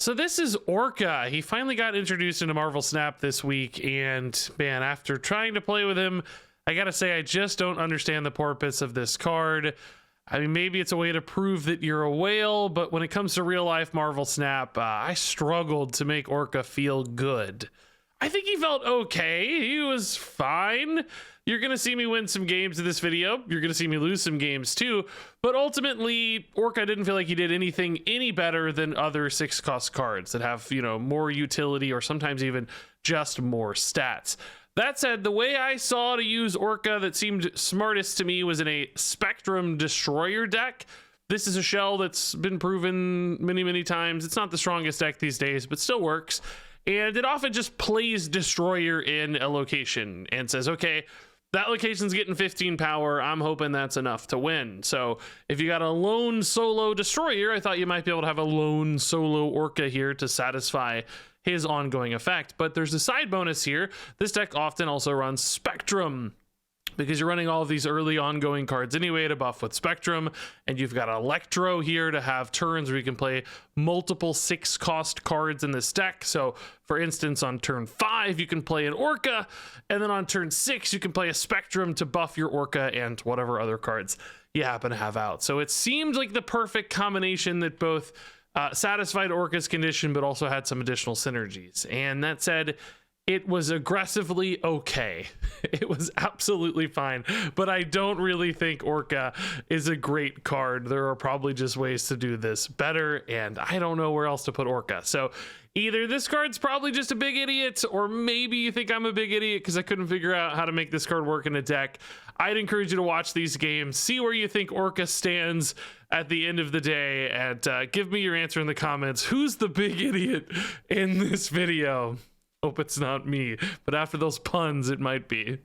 So this is Orka. He finally got introduced into Marvel Snap this week, and man, after trying to play with him, I gotta say I just don't understand the purpose of this card. I mean, maybe it's a way to prove that you're a whale, but when it comes to real life Marvel Snap, I struggled to make Orka feel good. I think he felt okay. He was fine. You're going to see me win some games in this video. You're going to see me lose some games too. But ultimately, Orka didn't feel like he did anything any better than other 6-cost cards that have, you know, more utility or sometimes even just more stats. That said, the way I saw to use Orka that seemed smartest to me was in a Spectrum Destroyer deck. This is a shell that's been proven many, many times. It's not the strongest deck these days, but still works. And it often just plays Destroyer in a location and says, okay, that location's getting 15 power. I'm hoping that's enough to win. So if you got a lone solo Destroyer, I thought you might be able to have a lone solo Orka here to satisfy his ongoing effect. But there's a side bonus here. This deck often also runs Spectrum, because you're running all of these early ongoing cards anyway to buff with Spectrum, and you've got Electro here to have turns where you can play multiple 6-cost cards in this deck. So for instance, on turn 5 you can play an Orka, and then on turn 6 you can play a Spectrum to buff your Orka and whatever other cards you happen to have out. So it seemed like the perfect combination that both satisfied Orka's condition but also had some additional synergies. And that said, it was aggressively okay. It was absolutely fine, but I don't really think Orka is a great card. There are probably just ways to do this better, and I don't know where else to put Orka. So either this card's probably just a big idiot, or maybe you think I'm a big idiot because I couldn't figure out how to make this card work in a deck. I'd encourage you to watch these games, see where you think Orka stands at the end of the day, and give me your answer in the comments. Who's the big idiot in this video? Hope it's not me, but after those puns, it might be.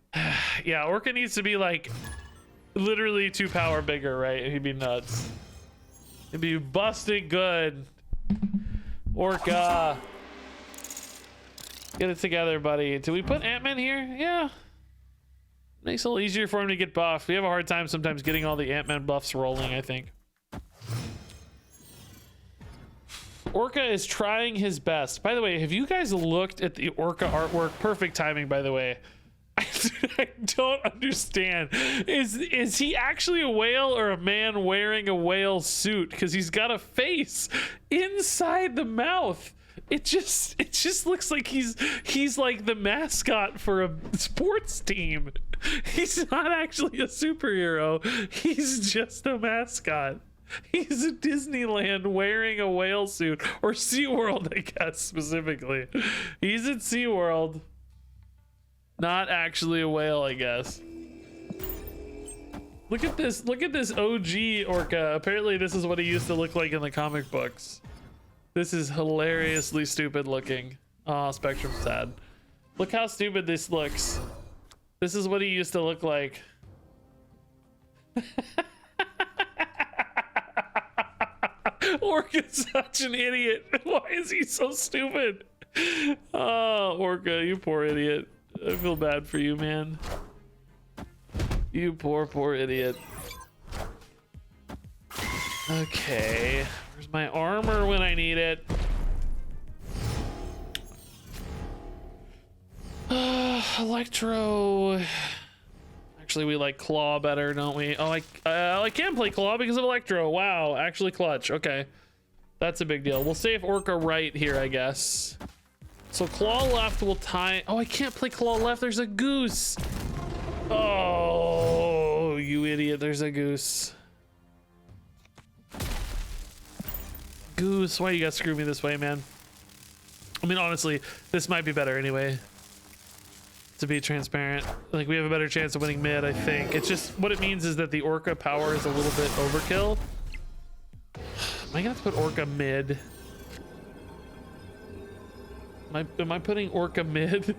Yeah, Orka needs to be like literally 2 power bigger, right? He'd be nuts. He'd be busted good. Orka, get it together, buddy. Do we put Ant-Man here? Yeah. Makes it a little easier for him to get buffed. We have a hard time sometimes getting all the Ant-Man buffs rolling, I think. Orka is trying his best. By the way, have you guys looked at the Orka artwork? Perfect timing, by the way. I don't understand. Is he actually a whale or a man wearing a whale suit? Because he's got a face inside the mouth. It just looks like he's like the mascot for a sports team. He's not actually a superhero. He's just a mascot. He's at Disneyland wearing a whale suit, or SeaWorld, I guess, specifically. He's at SeaWorld. Not actually a whale, I guess. Look at this OG Orka. Apparently this is what he used to look like in the comic books. This is hilariously stupid looking. Oh, Spectrum's sad. Look how stupid this looks. This is what he used to look like. Orka's such an idiot. Why is he so stupid? Oh, Orka, you poor idiot. I feel bad for you, man. You poor idiot. Okay, where's my armor when I need it? Electro. Actually, we like Claw better, don't we? Oh, I can play Claw because of Electro. Wow, actually clutch. Okay, that's a big deal. We'll save Orka right here, I guess. So Claw left will tie. Oh, I can't play Claw left. There's a goose. Oh, you idiot. There's a goose. Goose, why you gotta screw me this way, man? I mean, honestly, this might be better anyway. To be transparent, like we have a better chance of winning mid, I think. It's just what it means is that the Orka power is a little bit overkill. Am I gonna have to put Orka mid? Am I putting Orka mid?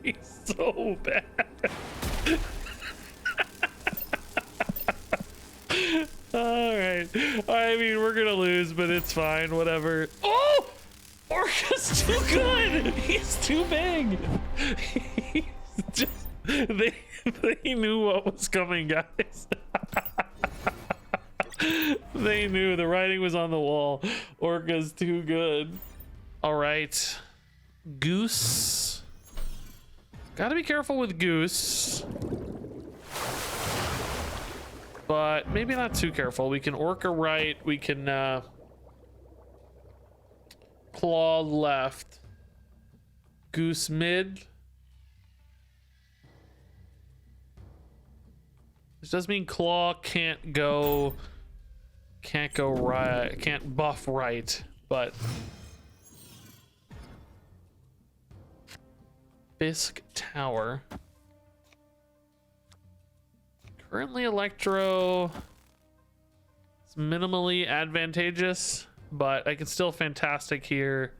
He's so bad. All right. I mean, we're gonna lose, but it's fine. Whatever. Oh! Orka's too good. He's too big. He's just, they knew what was coming, guys. They knew the writing was on the wall. Orka's too good. All right. Goose. Gotta be careful with Goose. But maybe not too careful. We can Orca right. We can claw left. Goose mid. This does mean claw can't go right, can't buff right, but Fisk Tower. Currently Electro is minimally advantageous, but I can still fantastic here.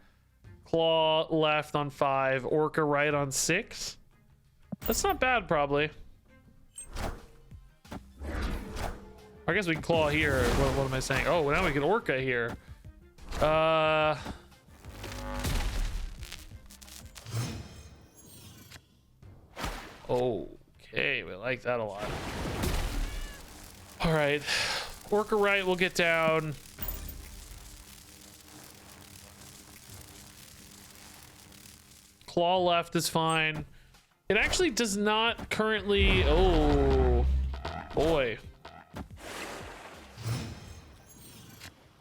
Claw left on 5, Orca right on 6. That's not bad, probably. I guess we can claw here. What am I saying? Oh, now we can Orca here. Okay, we like that a lot. All right, Orca right will get down. Claw left is fine. It actually does not currently. Oh boy.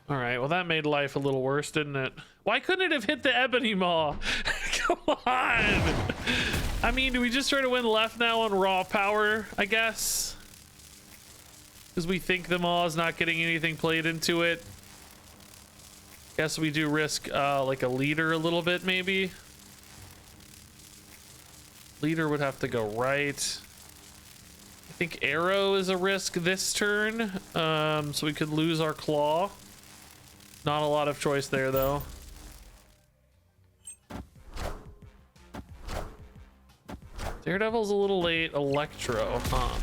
All right, well that made life a little worse, didn't it? Why couldn't it have hit the Ebony Maw? Come on. I mean, do we just try to win left now on raw power, I guess? Because we think the Maw is not getting anything played into it. Guess we do risk like a leader a little bit, maybe. Leader would have to go right. I think arrow is a risk this turn, so we could lose our claw. Not a lot of choice there, though. Daredevil's a little late. Electro, huh?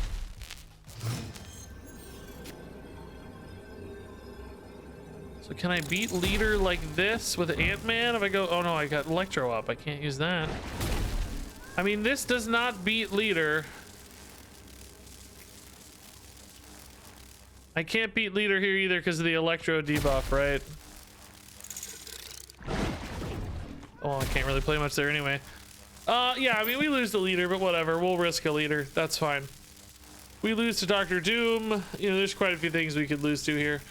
So can I beat leader like this with Ant-Man? If I go, oh no, I got Electro up. I can't use that. I mean, this does not beat leader. I can't beat leader here either because of the Electro debuff, right? Oh, I can't really play much there anyway. Yeah, I mean, we lose the leader, but whatever. We'll risk a leader. That's fine. We lose to Dr. Doom. You know, there's quite a few things we could lose to here.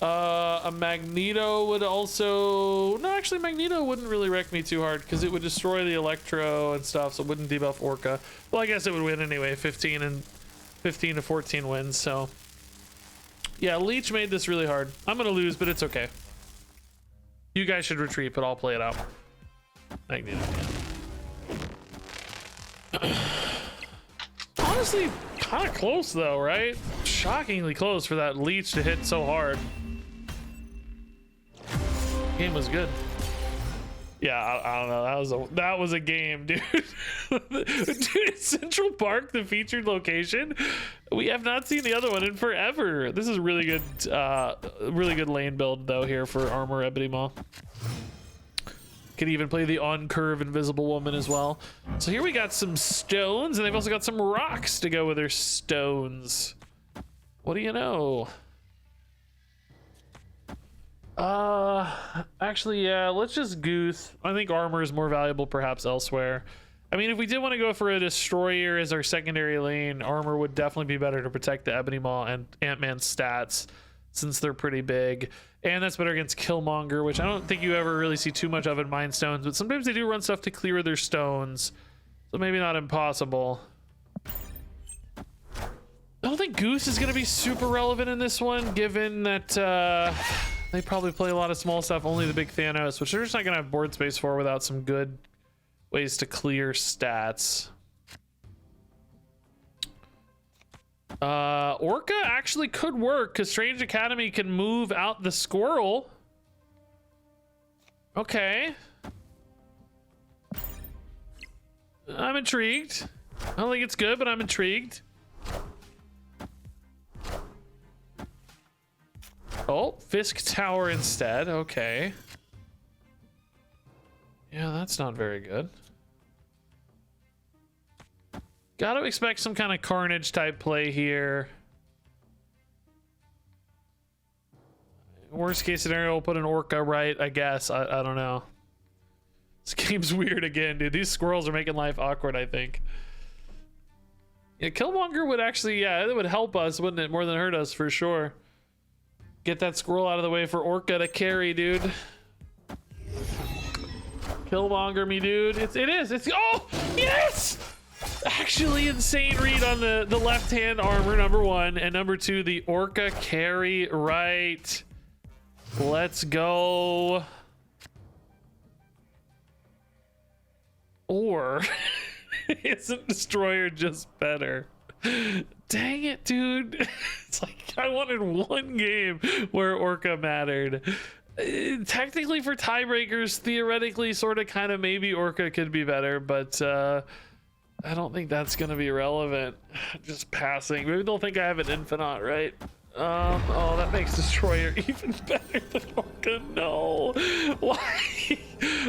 A Magneto would also... No, actually, Magneto wouldn't really wreck me too hard because it would destroy the Electro and stuff, so it wouldn't debuff Orca. Well, I guess it would win anyway. 15 to 14 wins, so... Yeah, Leech made this really hard. I'm gonna lose, but it's okay. You guys should retreat, but I'll play it out. Magneto. Honestly, kind of close though, right? Shockingly close for that Leech to hit so hard. Game was good. Yeah, I don't know. That was a game, dude. Dude, Central Park, the featured location. We have not seen the other one in forever. This is really good lane build though here for Armor Ebony Maw. Can even play the on curve Invisible Woman as well. So here we got some stones, and they've also got some rocks to go with their stones. What do you know? Actually, yeah, let's just goose. I think armor is more valuable perhaps elsewhere. I mean, if we did want to go for a destroyer as our secondary lane, armor would definitely be better to protect the Ebony Maw and Ant-Man stats since they're pretty big. And that's better against Killmonger, which I don't think you ever really see too much of in Mind Stones, but sometimes they do run stuff to clear their stones. So maybe not impossible. I don't think Goose is going to be super relevant in this one, given that they probably play a lot of small stuff, only the big Thanos, which they're just not going to have board space for without some good ways to clear stats. Orca actually could work because Strange Academy can move out the squirrel. Okay. I'm intrigued. I don't think it's good, but I'm intrigued. Oh, Fisk Tower instead. Okay. Yeah, that's not very good. Gotta expect some kind of Carnage type play here. Worst case scenario, we'll put an Orka right, I guess. I don't know. This game's weird again, dude. These squirrels are making life awkward, I think. Yeah, Killmonger would actually, yeah, it would help us, wouldn't it? More than hurt us, for sure. Get that squirrel out of the way for Orka to carry, dude. Killmonger me, dude. It's oh, yes! Actually insane read on the left-hand armor, number one. And number two, the Orka carry right. Let's go. Or isn't Destroyer just better? Dang it, dude. It's like I wanted one game where Orka mattered. Technically for tiebreakers, theoretically, sort of, kind of, maybe Orka could be better, but I don't think that's gonna be relevant. Just passing. Maybe they'll think I have an Infinite, right? Oh, that makes Destroyer even better than Orka. No.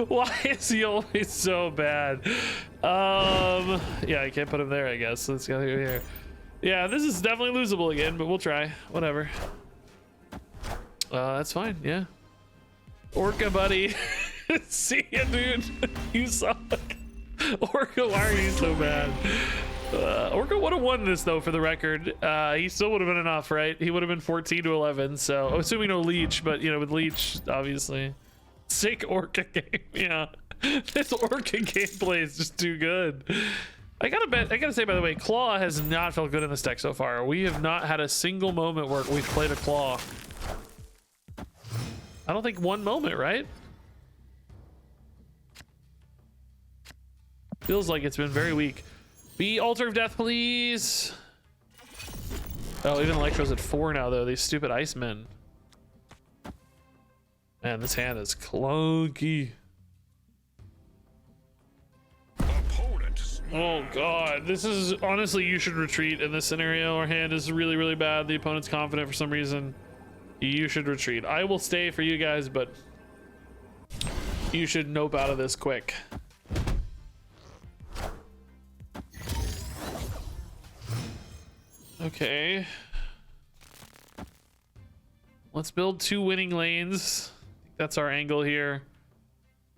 Why is he always so bad? Yeah, I can't put him there, I guess. Let's go here. Yeah, this is definitely losable again, but we'll try. Whatever. That's fine, yeah. Orka, buddy. See ya, dude. You suck. Orka, why are you so bad? Orka would have won this, though, for the record. He still would have been enough, right? He would have been 14-11, so assuming no leech, but you know, with leech, obviously. Sick Orka game, yeah. This Orka gameplay is just too good. I gotta say, by the way, Claw has not felt good in this deck so far. We have not had a single moment where we've played a Claw. I don't think one moment, right? Feels like it's been very weak. Be Altar of Death, please. Oh, even Electro's at 4 now, though. These stupid Icemen. Man, this hand is clunky. Oh god, this is honestly, you should retreat in this scenario. Our hand is really, really bad. The opponent's confident for some reason. You should retreat. I will stay for you guys, but you should nope out of this quick. Okay. Let's build 2 winning lanes. That's our angle here.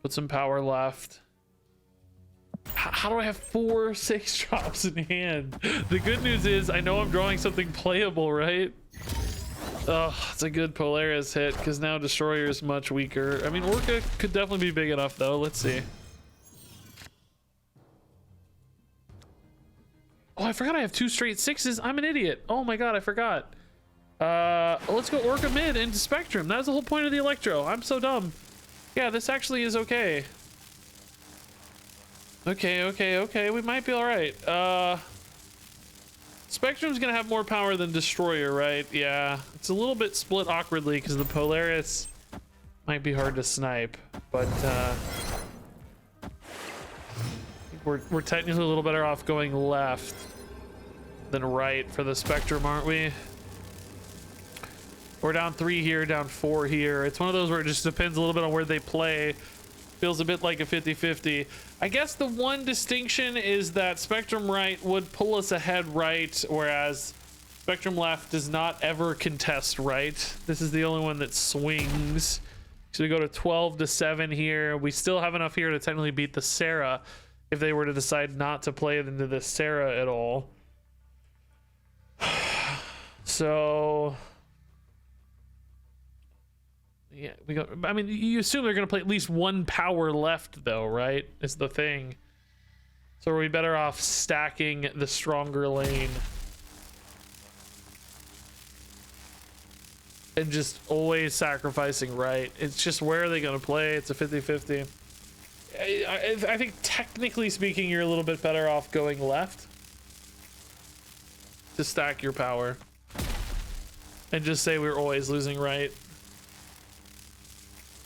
Put some power left. How do I have 4 6-drops in hand? The good news is I know I'm drawing something playable, right? Oh, it's a good Polaris hit because now Destroyer is much weaker. I mean, Orka could definitely be big enough, though. Let's see. Oh, I forgot I have 2 straight 6s. I'm an idiot. Oh my god, I forgot. Let's go Orka mid into Spectrum. That's the whole point of the Electro. I'm so dumb. Yeah, this actually is okay. Okay. We might be all right. Spectrum's gonna have more power than Destroyer, right? Yeah. It's a little bit split awkwardly because the Polaris might be hard to snipe, but we're technically a little better off going left than right for the Spectrum, aren't we? We're down 3 here, down 4 here. It's one of those where it just depends a little bit on where they play. Feels a bit like a 50-50. I guess the one distinction is that Spectrum right would pull us ahead right, whereas Spectrum left does not ever contest right. This is the only one that swings. So we go to 12-7 here. We still have enough here to technically beat the Sarah if they were to decide not to play into the Sarah at all. So yeah, we go. I mean, you assume they're going to play at least 1 power left, though, right? Is the thing. So are we better off stacking the stronger lane and just always sacrificing right? It's just, where are they going to play? It's a 50-50. I think technically speaking, you're a little bit better off going left to stack your power and just say we're always losing right.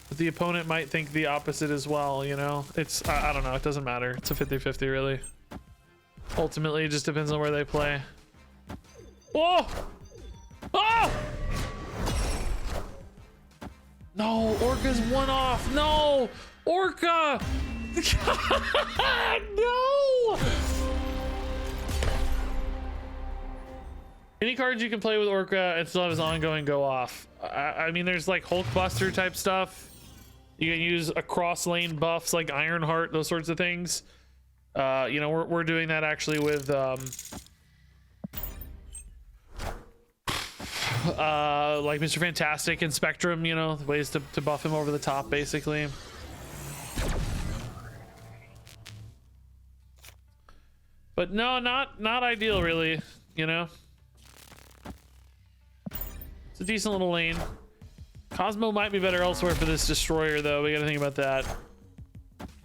But the opponent might think the opposite as well, you know? It's, I don't know, it doesn't matter. It's a 50-50, really. Ultimately, it just depends on where they play. Oh! Oh! No, Orka's 1 off. No! Orka! No! Any cards you can play with Orka and still have his ongoing go off. I mean, there's like Hulkbuster type stuff. You can use across lane buffs like Ironheart, those sorts of things. You know, we're doing that actually with like Mr. Fantastic and Spectrum, you know, ways to buff him over the top basically. But no, not ideal really, you know. It's a decent little lane. Cosmo might be better elsewhere for this destroyer though. We gotta think about that.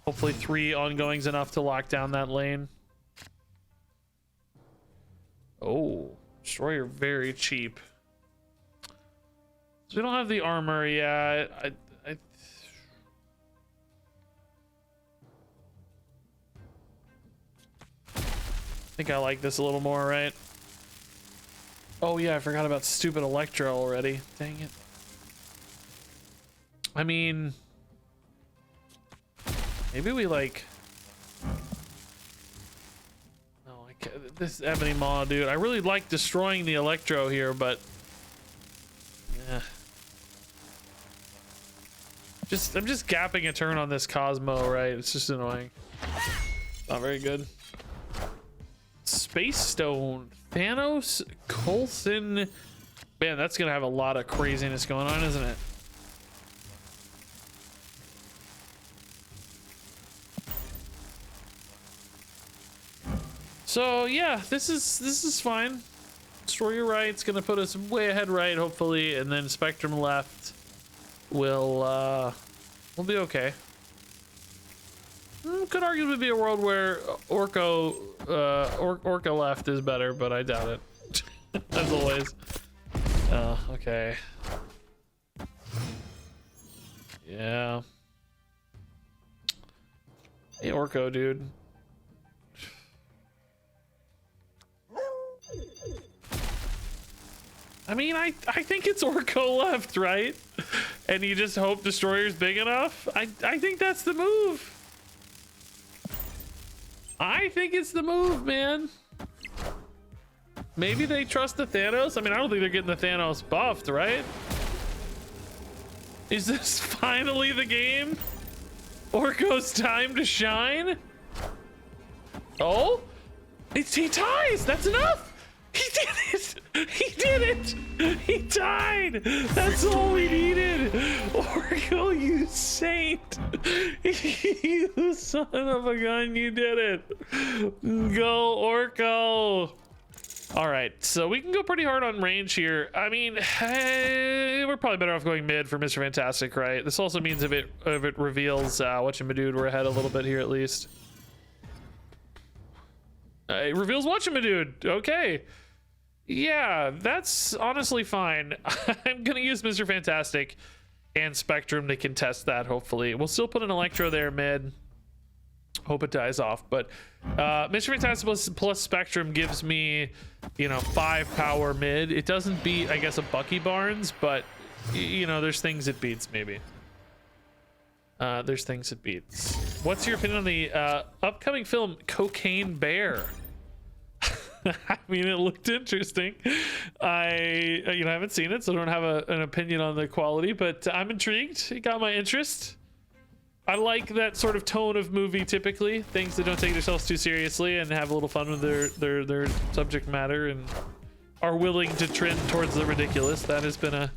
Hopefully 3 ongoing's enough to lock down that lane. Oh, destroyer very cheap. So we don't have the armor. Yeah, I think I like this a little more, right? Oh yeah, I forgot about stupid Electro already. Dang it. I mean, maybe we like. No, I can't. This Ebony Maw, dude. I really like destroying the Electro here, but yeah. I'm just gapping a turn on this Cosmo, right? It's just annoying. Not very good. Space Stone, Thanos, Coulson. Man, that's gonna have a lot of craziness going on, isn't it? So yeah, this is fine. Destroyer right's gonna put us way ahead right, hopefully, and then Spectrum left will we'll be okay. Could arguably be a world where Orka left is better, but I doubt it. As always. Oh, okay. Yeah. Hey, Orko, dude. I mean, I think it's Orko left, right? And you just hope Destroyer's big enough? I think that's the move. I think it's the move, man. Maybe they trust the Thanos? I mean, I don't think they're getting the Thanos buffed, right? Is this finally the game? Orko's time to shine? Oh? He ties! That's enough! He did it! He did it! He died! That's all we needed! Orko, you saint! You son of a gun, you did it! Go, Orko! Alright, so we can go pretty hard on range here. I mean, we're probably better off going mid for Mr. Fantastic, right? This also means if it reveals Whatchamadude, we're ahead a little bit here at least. It reveals Whatchamadude. Okay. Yeah, that's honestly fine. I'm gonna use Mr. Fantastic and Spectrum to contest that, hopefully. We'll still put an Electro there mid. Hope it dies off, but Mr. Fantastic plus Spectrum gives me, you know, 5 power mid. It doesn't beat, I guess, a Bucky Barnes, but you know, there's things it beats maybe. There's things it beats. What's your opinion on the upcoming film Cocaine Bear? I mean, it looked interesting. I haven't seen it, so I don't have an opinion on the quality, but I'm intrigued. It got my interest. I like that sort of tone of movie typically, things that don't take themselves too seriously and have a little fun with their subject matter and are willing to trend towards the ridiculous. That has been a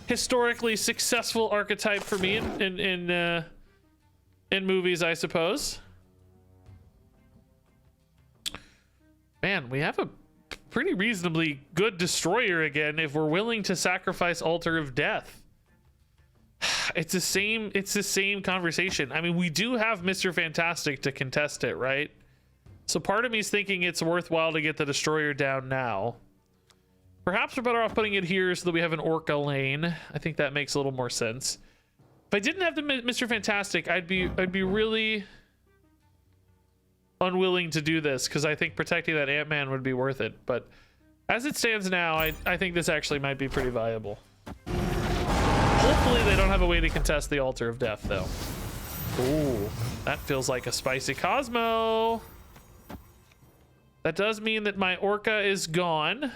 historically successful archetype for me in movies, I suppose. Man, we have a pretty reasonably good destroyer again if we're willing to sacrifice Altar of Death. It's the same conversation. I mean, we do have Mr. Fantastic to contest it, right? So part of me is thinking it's worthwhile to get the destroyer down now. Perhaps we're better off putting it here so that we have an Orka lane. I think that makes a little more sense. If I didn't have the Mr. Fantastic, I'd be really unwilling to do this because I think protecting that Ant-Man would be worth it. But as it stands now, I think this actually might be pretty viable. Hopefully they don't have a way to contest the Altar of Death, though. Ooh, that feels like a spicy Cosmo. That does mean that my Orka is gone.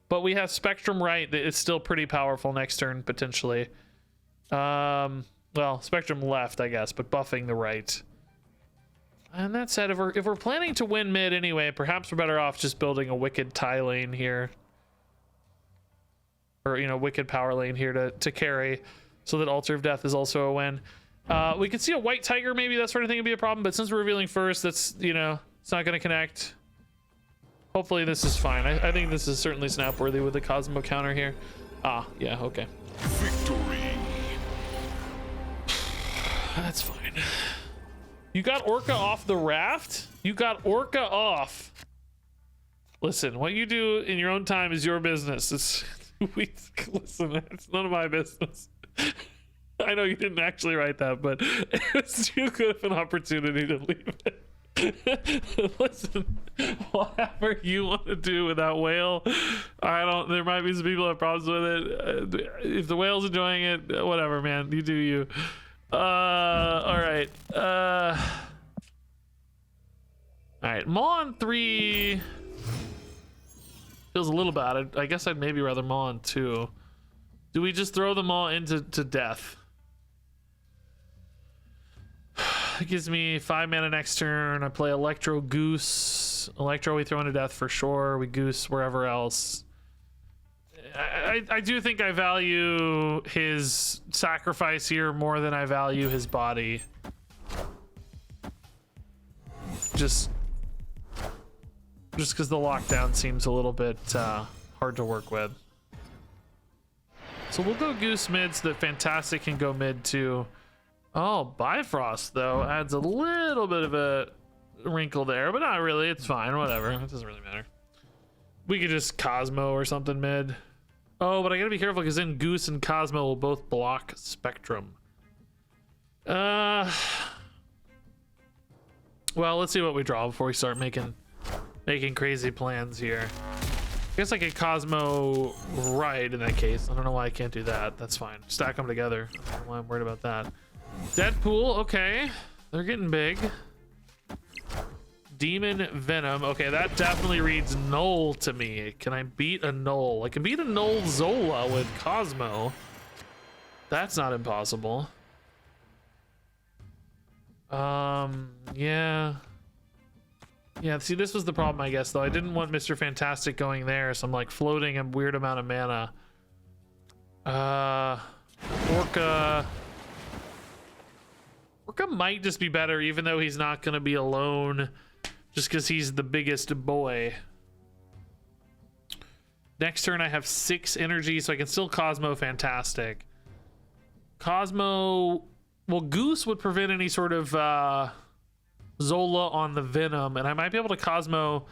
but we have Spectrum right that is still pretty powerful next turn potentially. Well, Spectrum left, I guess, but buffing the right. And that said, if we're planning to win mid anyway, perhaps we're better off just building a wicked tie lane here, or you know, wicked power lane here to carry, so that Altar of Death is also a win. We could see a white tiger, maybe that sort of thing would be a problem, but since we're revealing first, that's, you know, it's not going to connect. Hopefully this is fine. I think this is certainly snap worthy with the Cosmo counter here. Ah, yeah, okay. Victory. That's fine. You got Orka off the raft? You got Orka off. Listen, what you do in your own time is your business. Listen, it's none of my business. I know you didn't actually write that, but it's too good of an opportunity to leave it. Listen, whatever you want to do with that whale, there might be some people that have problems with it. If the whale's enjoying it, whatever, man, you do you. All right. All right, Maw on 3 feels a little bad. I guess I'd maybe rather Maw on 2. Do we just throw them all into death? It gives me 5 mana next turn. I play Electro Goose. Electro we throw into death for sure. We Goose wherever else. I do think I value his sacrifice here more than I value his body. Just because the lockdown seems a little bit hard to work with. So we'll go Goose mid so that Fantastic can go mid too. Oh, Bifrost though adds a little bit of a wrinkle there, but not really. It's fine, whatever. It doesn't really matter. We could just Cosmo or something mid. Oh, but I gotta be careful because then Goose and Cosmo will both block Spectrum. Well, let's see what we draw before we start making crazy plans here. I guess I could Cosmo right in that case. I don't know why I can't do that. That's fine. Stack them together. I don't know why I'm worried about that. Deadpool, okay. They're getting big. Demon Venom. Okay, that definitely reads null to me. Can I beat a null? I can beat a null Zola with Cosmo. That's not impossible. Yeah. Yeah, see, this was the problem, I guess, though. I didn't want Mr. Fantastic going there, so I'm like floating a weird amount of mana. Orka. Orka might just be better, even though he's not going to be alone, just because he's the biggest boy. Next turn, I have 6 energy, so I can still Cosmo Fantastic. Cosmo... Well, Goose would prevent any sort of Zola on the Venom, and I might be able to Cosmo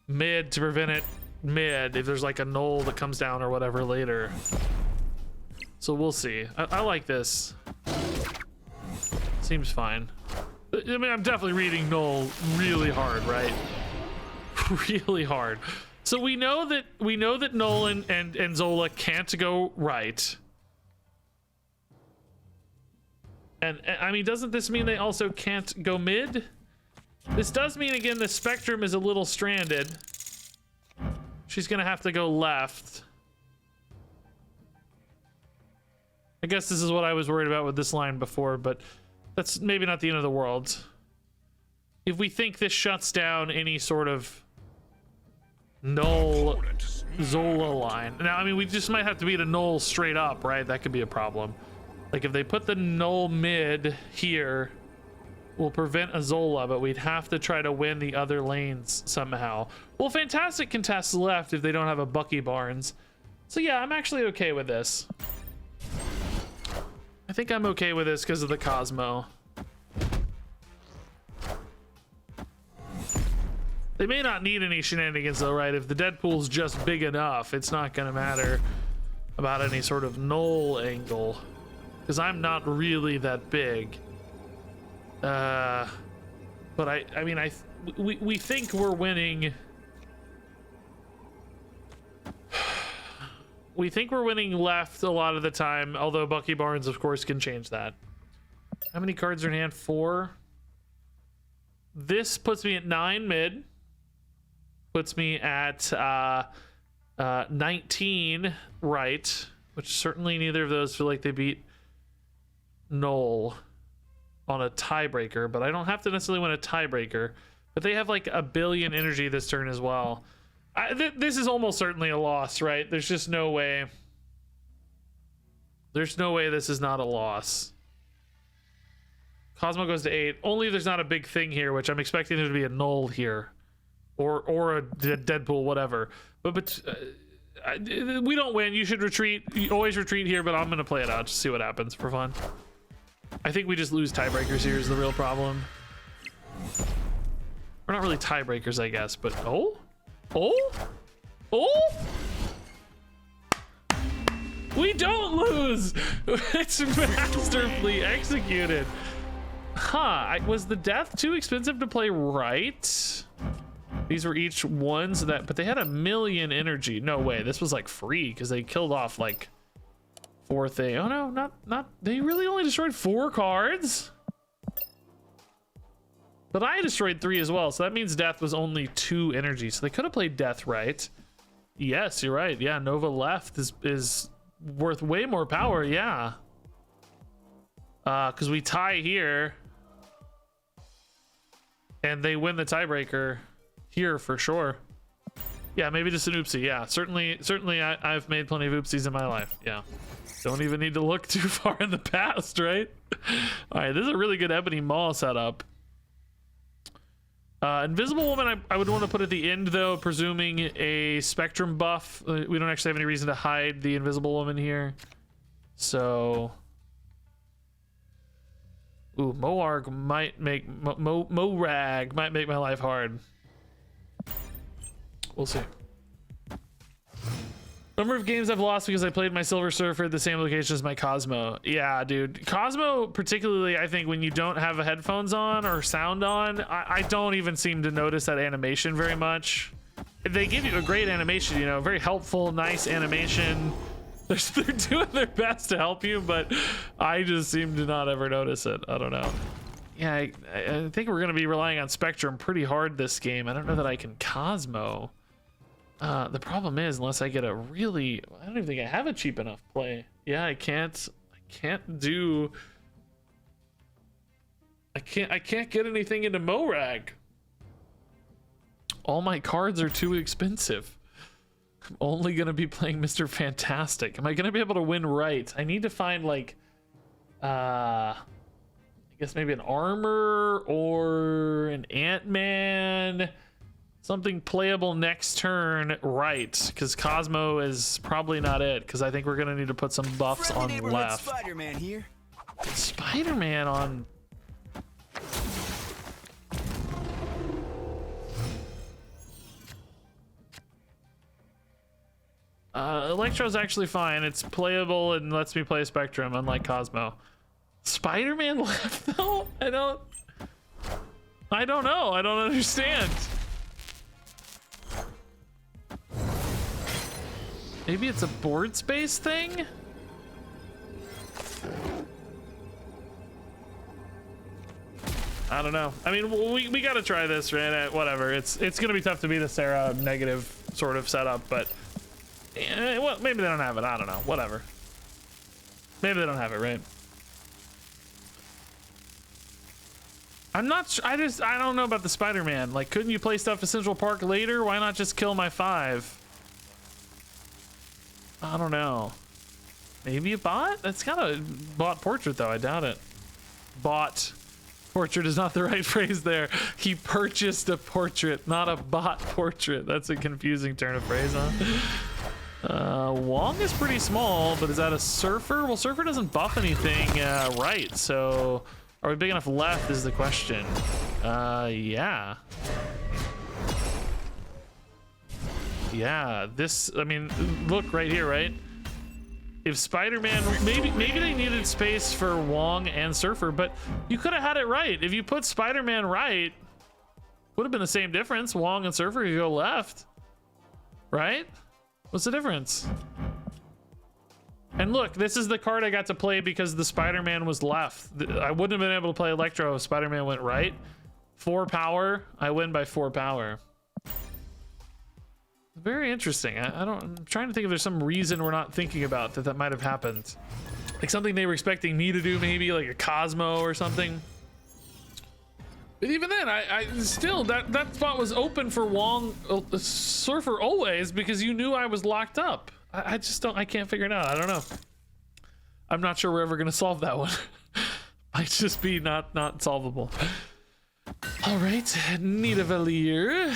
mid to prevent it mid if there's like a null that comes down or whatever later. So we'll see. I like this. Seems fine. I mean, I'm definitely reading null really hard, right? Really hard. So we know that Nolan and Zola can't go right. And I mean, doesn't this mean they also can't go mid? This does mean, again, the Spectrum is a little stranded. She's gonna have to go left. I guess this is what I was worried about with this line before, but that's maybe not the end of the world. If we think this shuts down any sort of null Zola line. Now, I mean, we just might have to beat a null straight up, right? That could be a problem. Like, if they put the null mid here, we'll prevent a Zola, but we'd have to try to win the other lanes somehow. Well, Fantastic contests left if they don't have a Bucky Barnes. So yeah, I'm actually okay with this. I think I'm okay with this because of the Cosmo. They may not need any shenanigans though, right? If the Deadpool's just big enough, it's not gonna matter about any sort of null angle. Because I'm not really that big. But I mean, we think we're winning. We think we're winning left a lot of the time, although Bucky Barnes, of course, can change that. How many cards are in hand? 4. This puts me at 9 mid. Puts me at 19 right, which certainly neither of those feel like they beat Null on a tiebreaker, but I don't have to necessarily win a tiebreaker. But they have like 1 billion energy this turn as well. This is almost certainly a loss, right? There's just no way. There's no way this is not a loss. Cosmo goes to 8. Only if there's not a big thing here, which I'm expecting there to be a Null here. Or a Deadpool, whatever. But we don't win. You should retreat. You always retreat here, but I'm going to play it out. Just see what happens for fun. I think we just lose tiebreakers here is the real problem. We're not really tiebreakers, I guess, but oh? We don't lose! It's masterfully executed. Huh, was the death too expensive to play right? These were each ones that, but they had 1 million energy. No way, this was like free because they killed off like 4 things. Oh no, not, they really only destroyed 4 cards? But I destroyed 3 as well, so that means death was only 2 energy. So they could have played death right. Yes, you're right. Yeah, Nova left is worth way more power. Yeah, because we tie here, and they win the tiebreaker here for sure. Yeah, maybe just an oopsie. Yeah, certainly I've made plenty of oopsies in my life. Yeah, don't even need to look too far in the past, right? All right, this is a really good Ebony Maw setup. Invisible Woman I would want to put at the end though, presuming a Spectrum buff. We don't actually have any reason to hide the Invisible Woman here, so ooh, Moarg might make Morag might make my life hard. We'll see. Number of games I've lost because I played my Silver Surfer at the same location as my Cosmo. Yeah, dude. Cosmo, particularly, I think when you don't have headphones on or sound on, I don't even seem to notice that animation very much. They give you a great animation, you know, very helpful, nice animation. They're doing their best to help you, but I just seem to not ever notice it. I don't know. Yeah, I think we're going to be relying on Spectrum pretty hard this game. I don't know that I can Cosmo. The problem is, unless I get a really, I don't even think I have a cheap enough play. Yeah, I can't get anything into Morag. All my cards are too expensive. I'm only gonna be playing Mr. Fantastic. Am I gonna be able to win right? I need to find like, I guess maybe an armor or an Ant-Man. Something playable next turn, right? Because Cosmo is probably not it. Because I think we're gonna need to put some buffs on left. Spider-Man here. Spider-Man on. Electro's actually fine. It's playable and lets me play Spectrum, unlike Cosmo. Spider-Man left though? I don't know. I don't understand. Maybe it's a board space thing? I don't know. I mean, we gotta try this, right? Whatever. It's gonna be tough to be the Sarah negative sort of setup, but well, maybe they don't have it. I don't know. Whatever. Maybe they don't have it, right? I'm not. I don't know about the Spider-Man. Like, couldn't you play stuff at Central Park later? Why not just kill my 5? I don't know. Maybe a bot? That's got a bot portrait though. I doubt it. Bot portrait is not the right phrase there. He purchased a portrait, not a bot portrait. That's a confusing turn of phrase, huh? Wong is pretty small, but is that a Surfer? Well, Surfer doesn't buff anything right, so are we big enough left is the question. Yeah. Yeah, this, I mean, look right here, right? If Spider-Man, maybe they needed space for Wong and Surfer, but you could have had it right. If you put Spider-Man right, would have been the same difference. Wong and Surfer could go left, right? What's the difference? And look, this is the card I got to play because the Spider-Man was left. I wouldn't have been able to play Electro if Spider-Man went right. 4 power, I win by 4 power. Very interesting. I'm trying to think if there's some reason we're not thinking about that might have happened. Like something they were expecting me to do, maybe like a Cosmo or something. But even then, I still, that spot was open for Wong Surfer always because you knew I was locked up. I just don't, I can't figure it out. I don't know. I'm not sure we're ever gonna solve that one. Might just be not solvable. All right, Nidavellir.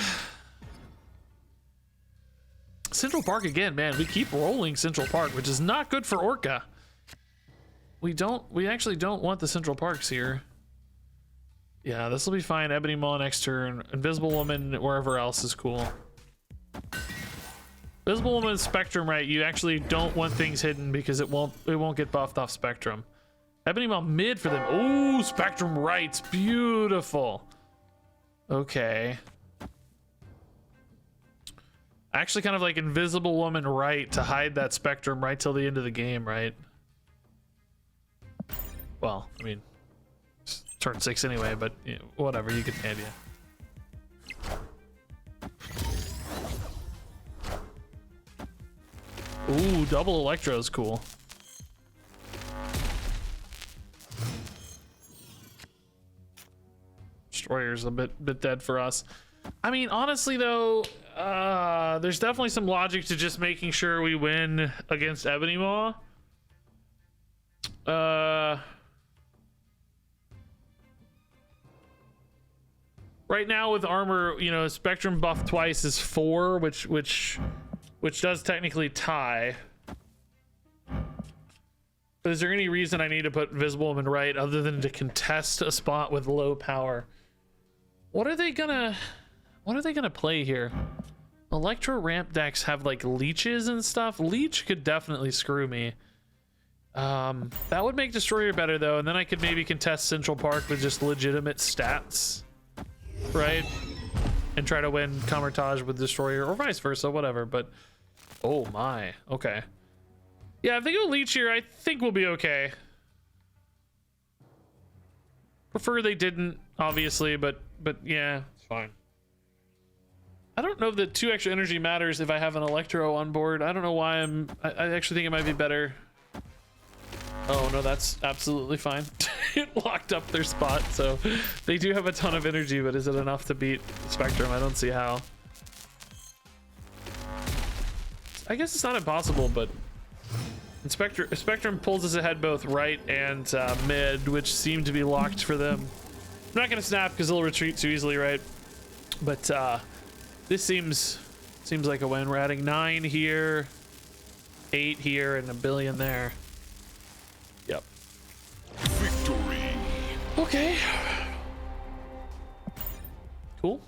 Central Park again, man. We keep rolling Central Park, which is not good for Orka. We actually don't want the Central Parks here. Yeah, this will be fine. Ebony Maw next turn. Invisible Woman wherever else is cool. Invisible Woman Spectrum, right? You actually don't want things hidden because it won't get buffed off Spectrum. Ebony Maw mid for them. Ooh, Spectrum rights. Beautiful. Okay. Actually kind of like Invisible Woman right to hide that Spectrum right till the end of the game, right? Well, I mean, turn 6 anyway, but you know, whatever, you get the idea. Ooh, double Electro is cool. Destroyer's a bit dead for us. I mean, honestly though, there's definitely some logic to just making sure we win against Ebony Maw. Right now with armor, you know, Spectrum buff twice is 4, which does technically tie. But is there any reason I need to put Visible Woman right other than to contest a spot with low power? What are they gonna play here? Electro ramp decks have like leeches and stuff. Leech could definitely screw me. That would make Destroyer better though, and then I could maybe contest Central Park with just legitimate stats, right? And try to win Camertage with Destroyer or vice versa, whatever. But oh my, okay. Yeah, if they go Leech here, I think we'll be okay. Prefer they didn't, obviously, but yeah, it's fine. I don't know that 2 extra energy matters if I have an Electro on board. I don't know why I actually think it might be better. Oh no, that's absolutely fine. It locked up their spot, so they do have a ton of energy, but is it enough to beat Spectrum? I don't see how. I guess it's not impossible, but Spectrum pulls us ahead both right and mid, which seem to be locked for them. I'm not gonna snap because they'll retreat too easily, right? But this seems like a win. We're adding 9 here, 8 here, and a billion there. Yep. Victory. Okay. Cool.